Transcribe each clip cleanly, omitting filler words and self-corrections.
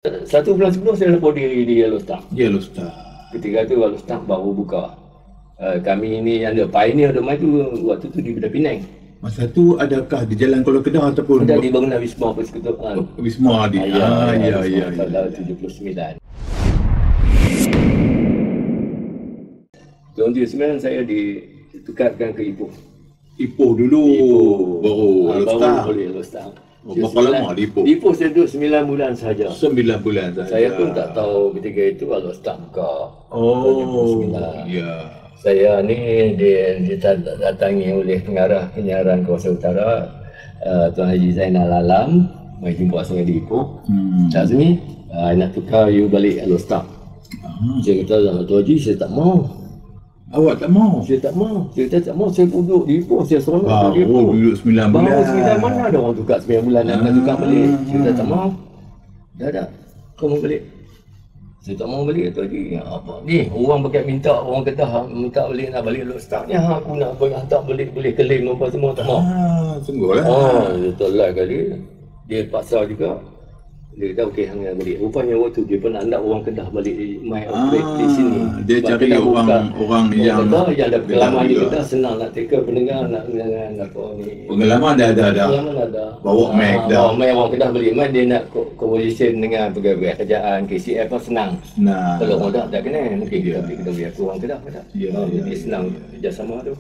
1 bulan sebelum saya lepas diri di Yellowstar. Yellowstar. Ketika tu Yellowstar baru buka. Kami ni yang ada pioneer domain tu waktu tu di Bedah Pinang. Masa tu adakah di Jalan Kuala Kedah ataupun Ada di bangunan Wisma Persekutuan. Wisma di. Ya. Tahun 79. Tahun 79 saya ditukarkan ke Ipoh. Ipoh dulu. Baru Yellowstar. Baru boleh Yellowstar. Berapa lama di Ipoh? Di Ipoh saya duduk 9 bulan sahaja. 9 bulan sahaja. Saya pun tak tahu ketika itu Yellowstar buka. Oh, ya. Saya ni didatangi oleh pengarah penyiaran Kawasan Utara, Tuan Haji Zainal Alam, mai jumpa saya di Ipoh. Tak sini, nak tukar you balik Yellowstar. Saya kata, Tuan Haji saya tak mau. Awak tak mau? Saya tak mau. Saya kata tak mau, saya duduk di Ipoh, saya seronok di Ipoh. Baru duduk 9 bulan. Baru 9 mana ada orang tukar 9 bulan nak tukar balik. Saya kata tak mau. Dah, kau mau balik? Saya tak mau balik, Tuan Haji. Apa ni? Orang pakai minta, orang Kedah minta balik nak balik Yellowstar ni. Aku nak hantar balik, boleh claim apa semua, tak mau. Sungguhlah. Dia tolak kali. Dia paksa juga. Dia kata okey hang balik. Rupanya waktu dia pun nak orang Kedah balik mai operate di sini. Dia cari orang yang ada pengalaman di Kedah, senang nak teka pendengar nak apa ni. Pengalaman dah ada. Pengalaman ada. Bawa mic dah. Bawa mic orang Kedah balik mai dia nak conversation dengan pegawai kerajaan KCF pun senang. Nah. Kalau orang tak kenal mungkin kita biar orang Kedah pada. Jadi senang kerjasama tu.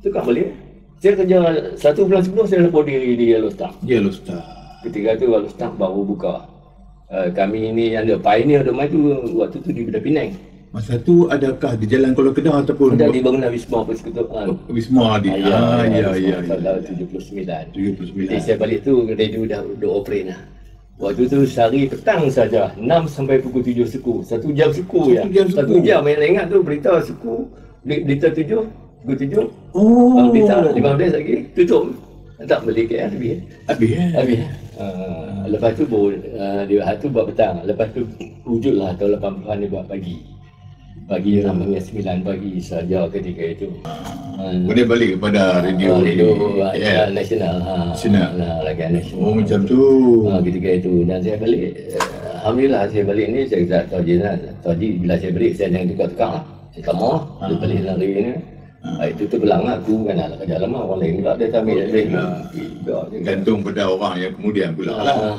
Tukar balik. Saya kerja 1 bulan sebelum saya lepas diri di Yellowstar. Yellowstar. Ketika tu Yellowstar baru buka. Kami ni yang ada pioneer domain tu waktu tu di Bedah Pinang. Masa tu adakah di Jalan Kuala Kedah ataupun ada di bangunan Wisma Persekutuan. Wisma di. Ya. Tahun 79. Jadi saya balik tu radio dah operate lah. Waktu tu sehari petang saja 6 sampai pukul 7 suku. 1 jam suku ya. 1 jam yang ingat tu berita suku. Berita 7 pukul 7. Berita 15 lagi tutup. Tak balik KL habis. Lepas tu dia tu buat petang. Lepas tu wujudlah tahun 80-an dia buat pagi. Pagi namanya 9 pagi saja ketika itu. Boleh balik kepada radio nasional. Lagi nasional. Oh macam tu. Ketika itu dan saya balik. Alhamdulillah saya balik ni saya kata Tuan Haji bila saya balik saya jangan tukar-tukar lah. Saya tak mau dia balik hari ni. Itu belang aku kan nak kerja lama orang lain pula dia tak ambil. Gantung pada orang yang kemudian pula lah.